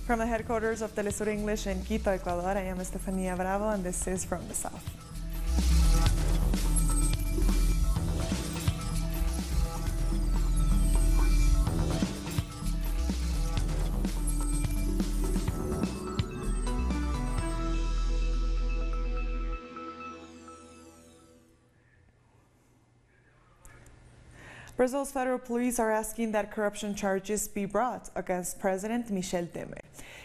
From the headquarters of Telesur English in Quito, Ecuador, I am Estefania Bravo, and this is From the South. Brazil's federal police are asking that corruption charges be brought against President Michel Temer.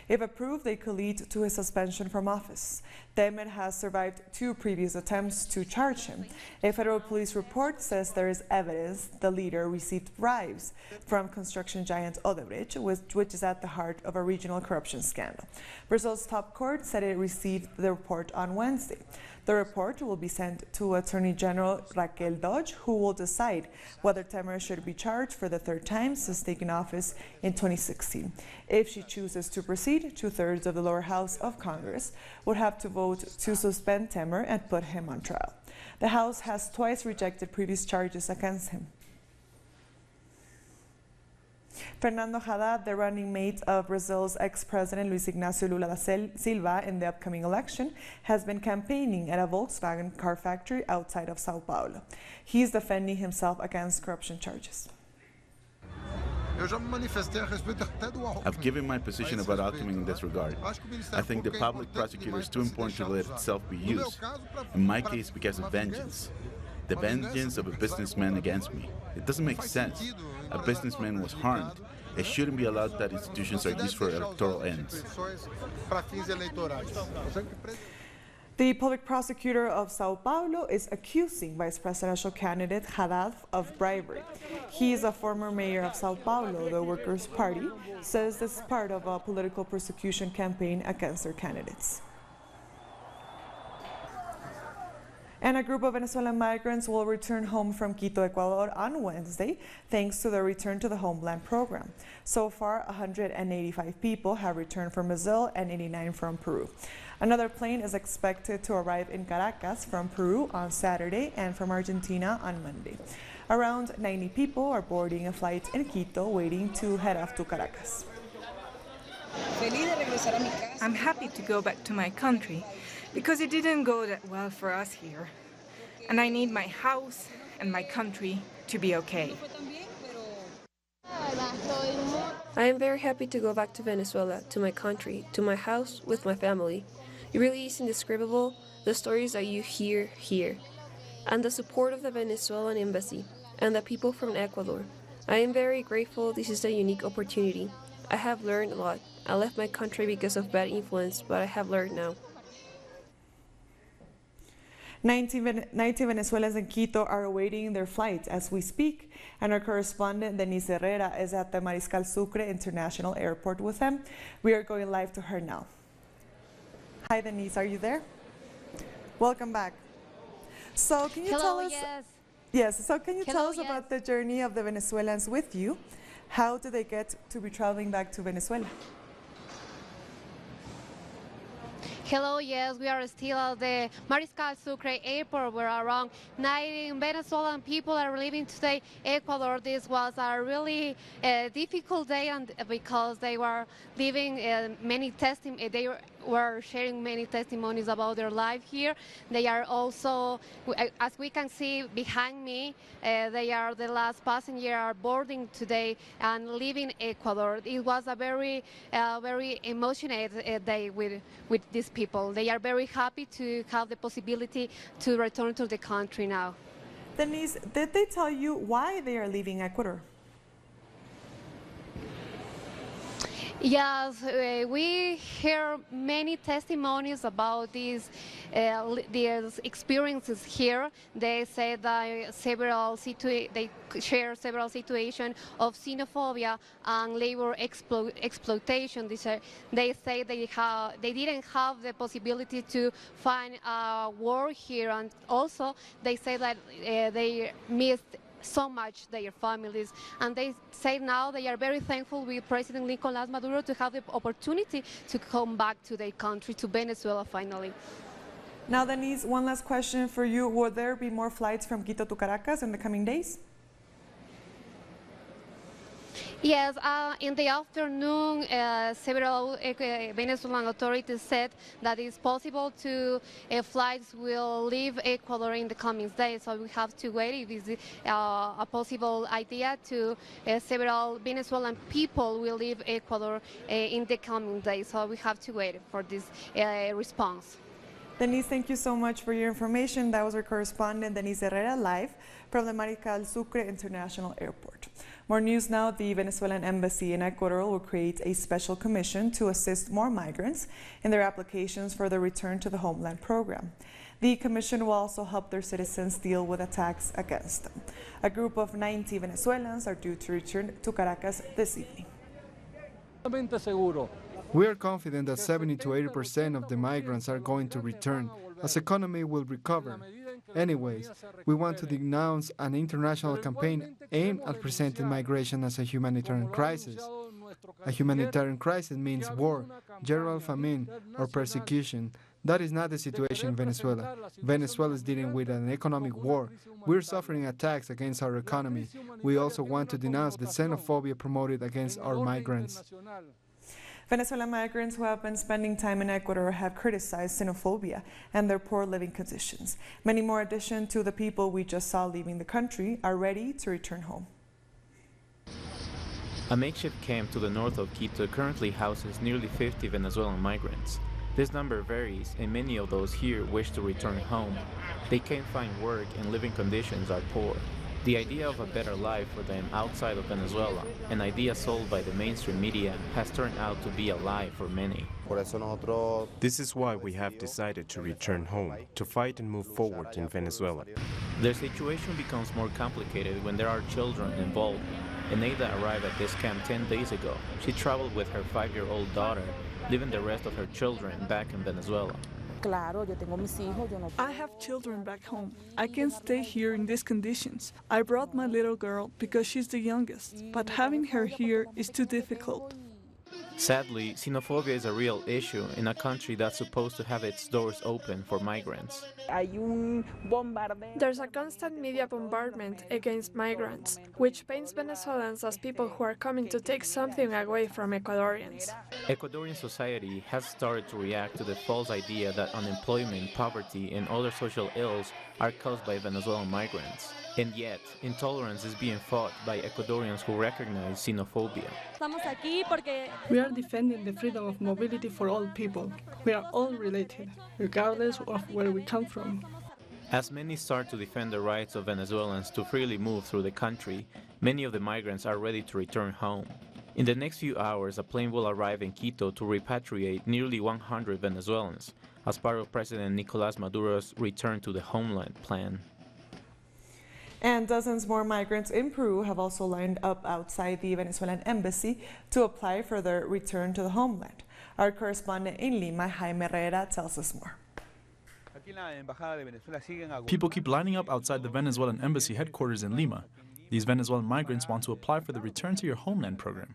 If approved, they could lead to his suspension from office. Temer has survived 2 previous attempts to charge him. A federal police report says there is evidence the leader received bribes from construction giant Odebrecht, which is at the heart of a regional corruption scandal. Brazil's top court said it received the report on Wednesday. The report will be sent to Attorney General Raquel Dodge, who will decide whether Temer should be charged for the 3rd time since taking office in 2016. If she chooses to proceed, 2/3 of the lower house of Congress would have to vote to suspend Temer and put him on trial. The House has twice rejected previous charges against him. Fernando Haddad, the running mate of Brazil's ex-president Luiz Inácio Lula da Silva in the upcoming election, has been campaigning at a Volkswagen car factory outside of Sao Paulo. He is defending himself against corruption charges. I've given my position about Alckmin in this regard. I think the public prosecutor is too important to let itself be used. In my case, because of vengeance. The vengeance of a businessman against me. It doesn't make sense. A businessman was harmed. It shouldn't be allowed that institutions are used for electoral ends. The public prosecutor of Sao Paulo is accusing vice presidential candidate Haddad of bribery. He is a former mayor of Sao Paulo. The Workers' Party says this is part of a political persecution campaign against their candidates. And a group of Venezuelan migrants will return home from Quito, Ecuador on Wednesday, thanks to the Return to the Homeland program. So far, 185 people have returned from Brazil and 89 from Peru. Another plane is expected to arrive in Caracas from Peru on Saturday and from Argentina on Monday. Around 90 people are boarding a flight in Quito, waiting to head off to Caracas. I'm happy to go back to my country, because it didn't go that well for us here. And I need my house and my country to be okay. I am very happy to go back to Venezuela, to my country, to my house with my family. It really is indescribable, the stories that you hear here, and the support of the Venezuelan embassy and the people from Ecuador. I am very grateful. This is a unique opportunity. I have learned a lot. I left my country because of bad influence, but I have learned now. 90 Venezuelans in Quito are awaiting their flight as we speak, and our correspondent Denise Herrera is at the Mariscal Sucre International Airport with them. We are going live to her now. Hi Denise, are you there? Welcome back. So can you tell us? Yes. So can you tell us about the journey of the Venezuelans with you? How did they get to be traveling back to Venezuela? Hello, yes, we are still at the Mariscal Sucre Airport where around 90 Venezuelan people are leaving today Ecuador. This was a really difficult day because they were leaving they were sharing many testimonies about their life here. They are also, as we can see behind me, they are the last passenger are boarding today and leaving Ecuador. It was a very emotional day with these people. They are very happy to have the possibility to return to the country now. Denise, did they tell you why they are leaving Ecuador? Yes, we hear many testimonies about these experiences here. They say that they share several situations of xenophobia and labor exploitation. They say they didn't have the possibility to find work here, and also they say that they missed so much their families, and they say now they are very thankful with President Nicolás Maduro to have the opportunity to come back to their country, to Venezuela finally. Now Denise, one last question for you. Will there be more flights from Quito to Caracas in the coming days? Yes, in the afternoon, several Venezuelan authorities said that it's possible to flights will leave Ecuador in the coming days. So we have to wait if it's a possible idea to several Venezuelan people will leave Ecuador in the coming days. So we have to wait for this response. Denise, thank you so much for your information. That was our correspondent, Denise Herrera, live from the Mariscal Sucre International Airport. More news now. The Venezuelan embassy in Ecuador will create a special commission to assist more migrants in their applications for the Return to the Homeland program. The commission will also help their citizens deal with attacks against them. A group of 90 Venezuelans are due to return to Caracas this evening. We are confident that 70 to 80% of the migrants are going to return as economy will recover. Anyways, we want to denounce an international campaign aimed at presenting migration as a humanitarian crisis. A humanitarian crisis means war, general famine, or persecution. That is not the situation in Venezuela. Venezuela is dealing with an economic war. We're suffering attacks against our economy. We also want to denounce the xenophobia promoted against our migrants. Venezuelan migrants who have been spending time in Ecuador have criticized xenophobia and their poor living conditions. Many more, in addition to the people we just saw leaving the country, are ready to return home. A makeshift camp to the north of Quito currently houses nearly 50 Venezuelan migrants. This number varies, and many of those here wish to return home. They can't find work and living conditions are poor. The idea of a better life for them outside of Venezuela, an idea sold by the mainstream media, has turned out to be a lie for many. This is why we have decided to return home, to fight and move forward in Venezuela. Their situation becomes more complicated when there are children involved. Eneida arrived at this camp 10 days ago. She traveled with her 5-year-old daughter, leaving the rest of her children back in Venezuela. I have children back home. I can't stay here in these conditions. I brought my little girl because she's the youngest, but having her here is too difficult. Sadly, xenophobia is a real issue in a country that's supposed to have its doors open for migrants. There's a constant media bombardment against migrants, which paints Venezuelans as people who are coming to take something away from Ecuadorians. Ecuadorian society has started to react to the false idea that unemployment, poverty, and other social ills are caused by Venezuelan migrants. And yet, intolerance is being fought by Ecuadorians who recognize xenophobia. We are defending the freedom of mobility for all people. We are all related, regardless of where we come from. As many start to defend the rights of Venezuelans to freely move through the country, many of the migrants are ready to return home. In the next few hours, a plane will arrive in Quito to repatriate nearly 100 Venezuelans as part of President Nicolás Maduro's Return to the Homeland plan. And dozens more migrants in Peru have also lined up outside the Venezuelan embassy to apply for their return to the homeland. Our correspondent in Lima, Jaime Herrera, tells us more. People keep lining up outside the Venezuelan embassy headquarters in Lima. These Venezuelan migrants want to apply for the Return to Your Homeland program.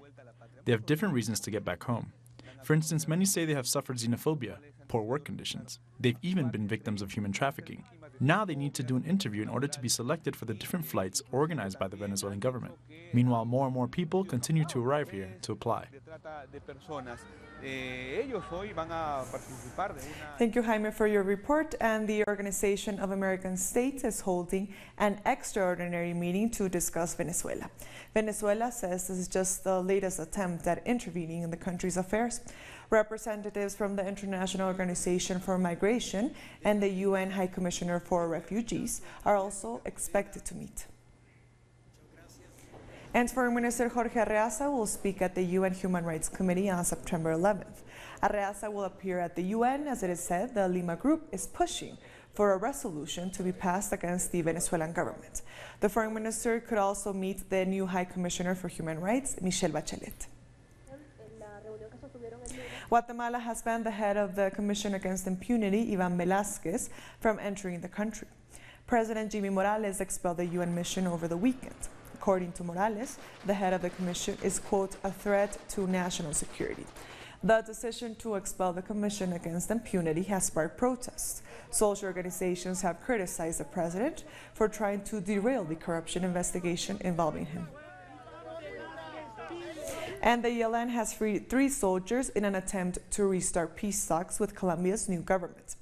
They have different reasons to get back home. For instance, many say they have suffered xenophobia, poor work conditions. They've even been victims of human trafficking. Now they need to do an interview in order to be selected for the different flights organized by the Venezuelan government. Meanwhile, more and more people continue to arrive here to apply. Thank you, Jaime, for your report. And the Organization of American States is holding an extraordinary meeting to discuss Venezuela. Venezuela says this is just the latest attempt at intervening in the country's affairs. Representatives from the International Organization for Migration and the UN High Commissioner for Refugees are also expected to meet. And Foreign Minister Jorge Arreaza will speak at the UN Human Rights Committee on September 11th. Arreaza will appear at the UN as it is said the Lima Group is pushing for a resolution to be passed against the Venezuelan government. The Foreign Minister could also meet the new High Commissioner for Human Rights, Michelle Bachelet. Guatemala has banned the head of the Commission Against Impunity, Ivan Velázquez, from entering the country. President Jimmy Morales expelled the UN mission over the weekend. According to Morales, the head of the commission is, quote, a threat to national security. The decision to expel the Commission Against Impunity has sparked protests. Social organizations have criticized the president for trying to derail the corruption investigation involving him. And the ELN has freed 3 soldiers in an attempt to restart peace talks with Colombia's new government.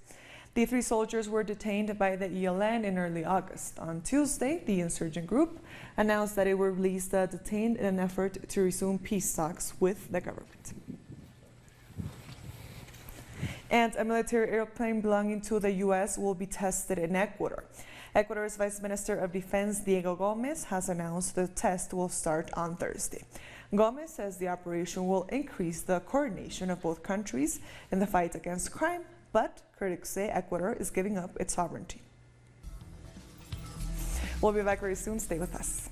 The 3 soldiers were detained by the ELN in early August. On Tuesday, the insurgent group announced that it would release the detained in an effort to resume peace talks with the government. And a military airplane belonging to the U.S. will be tested in Ecuador. Ecuador's Vice Minister of Defense, Diego Gomez, has announced the test will start on Thursday. Gomez says the operation will increase the coordination of both countries in the fight against crime, but critics say Ecuador is giving up its sovereignty. We'll be back very soon. Stay with us.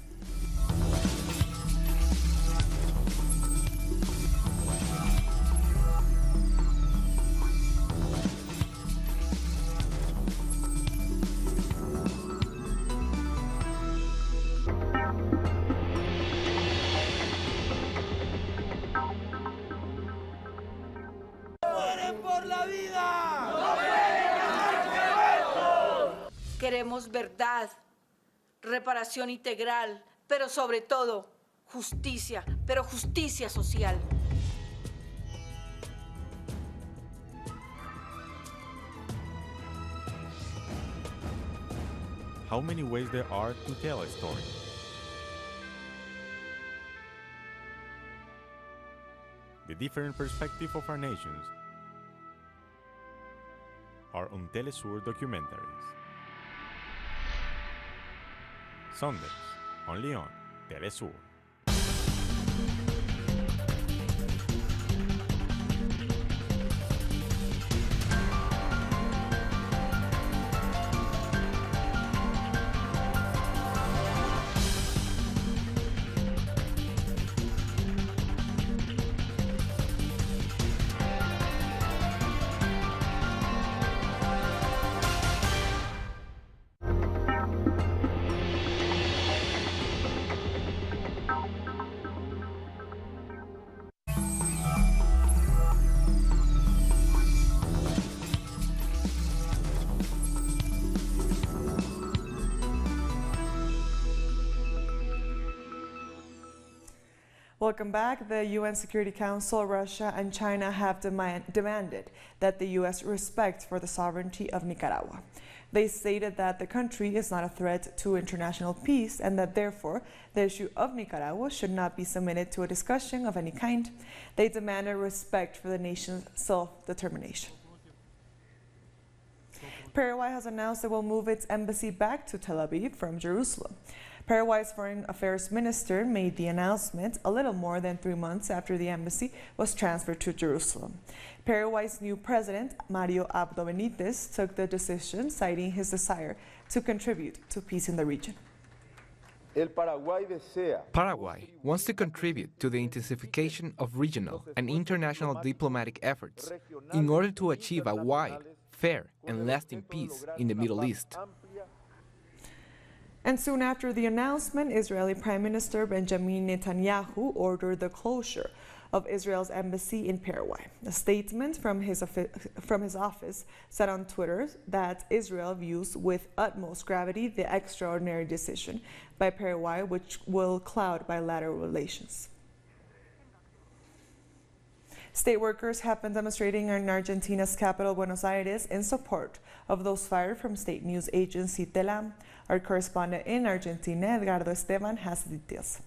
Queremos verdad, reparación integral, pero sobre todo justicia, pero justicia social. How many ways there are to tell a story? The different perspectives of our nations are on Telesur documentaries. Sundays, only on Telesur. Welcome back. The UN Security Council, Russia, and China have demanded that the U.S. respect for the sovereignty of Nicaragua. They stated that the country is not a threat to international peace and that therefore the issue of Nicaragua should not be submitted to a discussion of any kind. They demanded respect for the nation's self-determination. Paraguay has announced it will move its embassy back to Tel Aviv from Jerusalem. Paraguay's Foreign Affairs Minister made the announcement a little more than 3 months after the embassy was transferred to Jerusalem. Paraguay's new president, Mario Abdo Benitez, took the decision, citing his desire to contribute to peace in the region. Paraguay wants to contribute to the intensification of regional and international diplomatic efforts in order to achieve a wide, fair, and lasting peace in the Middle East. And soon after the announcement, Israeli Prime Minister Benjamin Netanyahu ordered the closure of Israel's embassy in Paraguay. A statement from his office said on Twitter that Israel views with utmost gravity the extraordinary decision by Paraguay, which will cloud bilateral relations. State workers have been demonstrating in Argentina's capital, Buenos Aires, in support of those fired from state news agency Telam. Our correspondent in Argentina, Edgardo Esteban, has details.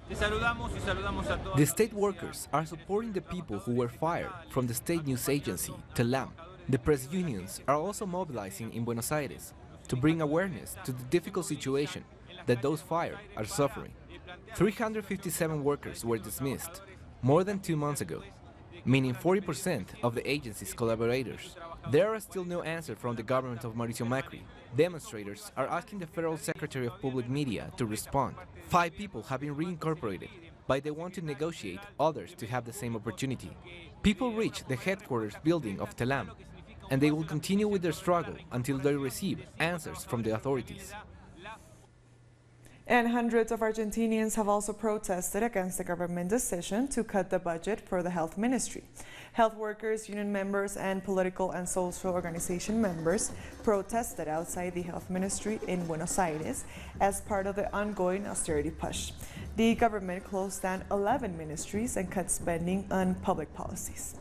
The state workers are supporting the people who were fired from the state news agency, Telam. The press unions are also mobilizing in Buenos Aires to bring awareness to the difficult situation that those fired are suffering. 357 workers were dismissed more than 2 months ago, meaning 40% of the agency's collaborators. There are still no answer from the government of Mauricio Macri. Demonstrators are asking the Federal Secretary of Public Media to respond. 5 people have been reincorporated, but they want to negotiate others to have the same opportunity. People reach the headquarters building of Telam, and they will continue with their struggle until they receive answers from the authorities. And hundreds of Argentinians have also protested against the government decision to cut the budget for the health ministry. Health workers, union members, and political and social organization members protested outside the health ministry in Buenos Aires as part of the ongoing austerity push. The government closed down 11 ministries and cut spending on public policies.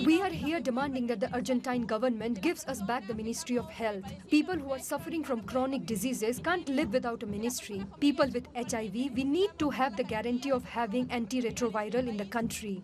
We are here demanding that the Argentine government gives us back the Ministry of Health. People who are suffering from chronic diseases can't live without a ministry. People with HIV, we need to have the guarantee of having antiretroviral in the country.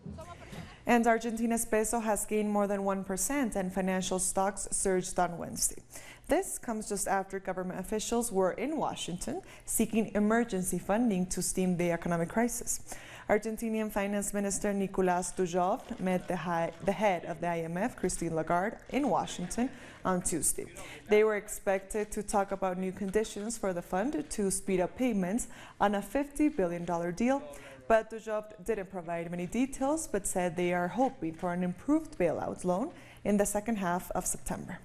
And Argentina's peso has gained more than 1% and financial stocks surged on Wednesday. This comes just after government officials were in Washington seeking emergency funding to stem the economic crisis. Argentinian Finance Minister Nicolás Dujovne met the head of the IMF, Christine Lagarde, in Washington on Tuesday. They were expected to talk about new conditions for the fund to speed up payments on a $50 billion deal, but Dujovne didn't provide many details, but said they are hoping for an improved bailout loan in the second half of September.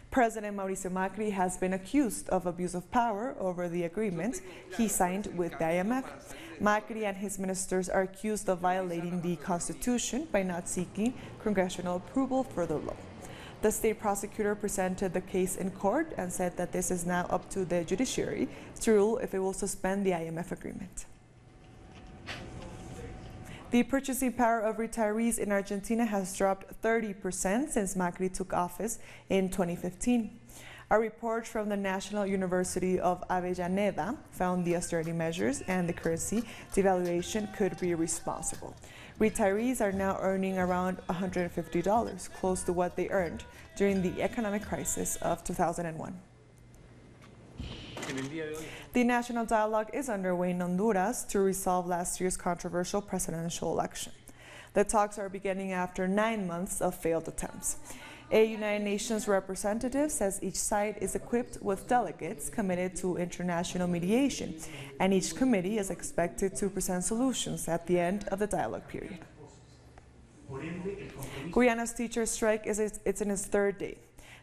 President Mauricio Macri has been accused of abuse of power over the agreement he signed with the IMF. Macri and his ministers are accused of violating the Constitution by not seeking congressional approval for the law. The state prosecutor presented the case in court and said that this is now up to the judiciary to rule if it will suspend the IMF agreement. The purchasing power of retirees in Argentina has dropped 30% since Macri took office in 2015. A report from the National University of Avellaneda found the austerity measures and the currency devaluation could be responsible. Retirees are now earning around $150, close to what they earned during the economic crisis of 2001. The national dialogue is underway in Honduras to resolve last year's controversial presidential election. The talks are beginning after 9 months of failed attempts. A United Nations representative says each side is equipped with delegates committed to international mediation, and each committee is expected to present solutions at the end of the dialogue period. Guyana's teacher strike is in its third day.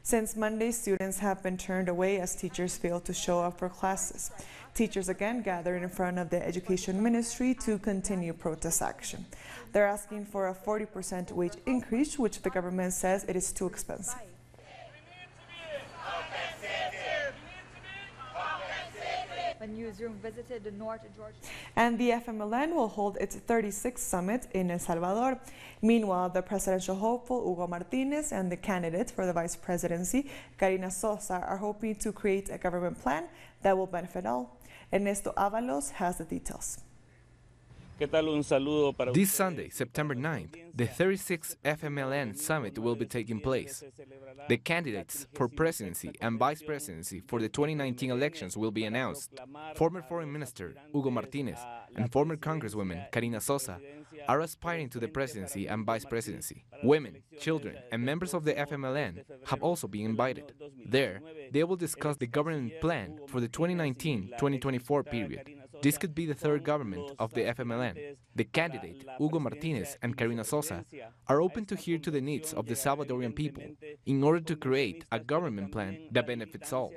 Since Monday, students have been turned away as teachers fail to show up for classes. Teachers again gathered in front of the Education Ministry to continue protest action. They're asking for a 40% wage increase, which the government says it is too expensive. A newsroom visited the North Georgia. And the FMLN will hold its 36th summit in El Salvador. Meanwhile, the presidential hopeful Hugo Martinez and the candidate for the vice presidency, Karina Sosa, are hoping to create a government plan that will benefit all. Ernesto Avalos has the details. This Sunday, September 9th, the 36th FMLN summit will be taking place. The candidates for presidency and vice presidency for the 2019 elections will be announced. Former Foreign Minister Hugo Martinez and former Congresswoman Karina Sosa are aspiring to the presidency and vice presidency. Women, children, and members of the FMLN have also been invited. There, they will discuss the government plan for the 2019-2024 period. This could be the third government of the FMLN. The candidate, Hugo Martinez and Karina Sosa, are open to hear to the needs of the Salvadorian people in order to create a government plan that benefits all.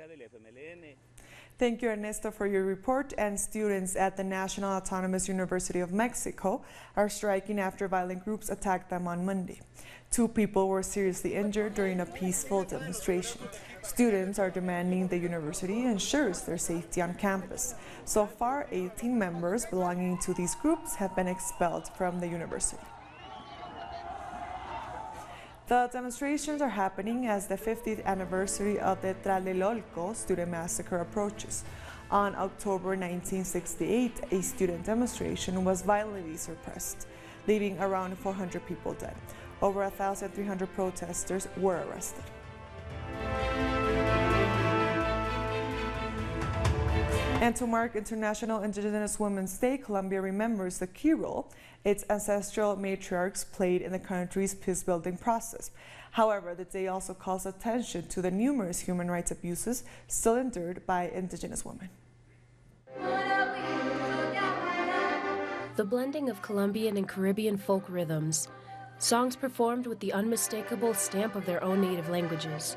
Thank you, Ernesto, for your report. And students at the National Autonomous University of Mexico are striking after violent groups attacked them on Monday. 2 people were seriously injured during a peaceful demonstration. Students are demanding the university ensures their safety on campus. So far, 18 members belonging to these groups have been expelled from the university. The demonstrations are happening as the 50th anniversary of the Tlatelolco student massacre approaches. On October 1968, a student demonstration was violently suppressed, leaving around 400 people dead. Over 1,300 protesters were arrested. And to mark International Indigenous Women's Day, Colombia remembers the key role its ancestral matriarchs played in the country's peace-building process. However, the day also calls attention to the numerous human rights abuses still endured by indigenous women. The blending of Colombian and Caribbean folk rhythms, songs performed with the unmistakable stamp of their own native languages,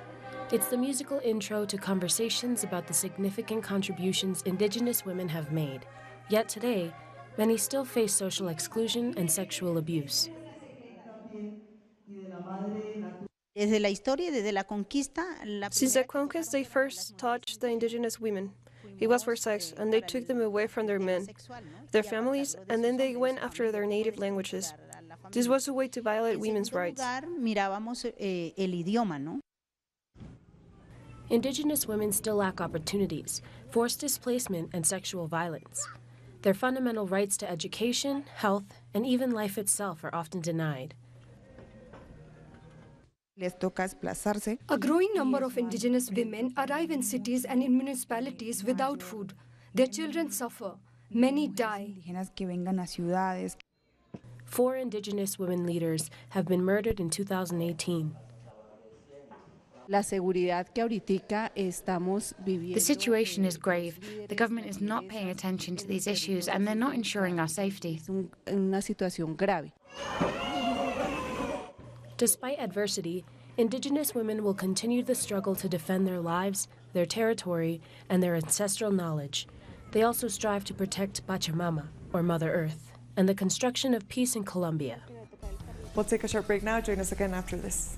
It's the musical intro to conversations about the significant contributions Indigenous women have made. Yet today, many still face social exclusion and sexual abuse. Since the conquest, they first touched the indigenous women. It was for sex, and they took them away from their men, their families, and then they went after their native languages. This was a way to violate women's rights. Indigenous women still lack opportunities, forced displacement, and sexual violence. Their fundamental rights to education, health, and even life itself are often denied. A growing number of indigenous women arrive in cities and in municipalities without food. Their children suffer. Many die. 4 indigenous women leaders have been murdered in 2018. The situation is grave. The government is not paying attention to these issues and they're not ensuring our safety. Despite adversity, Indigenous women will continue the struggle to defend their lives, their territory, and their ancestral knowledge. They also strive to protect Pachamama, or Mother Earth, and the construction of peace in Colombia. We'll take a short break now. Join us again after this.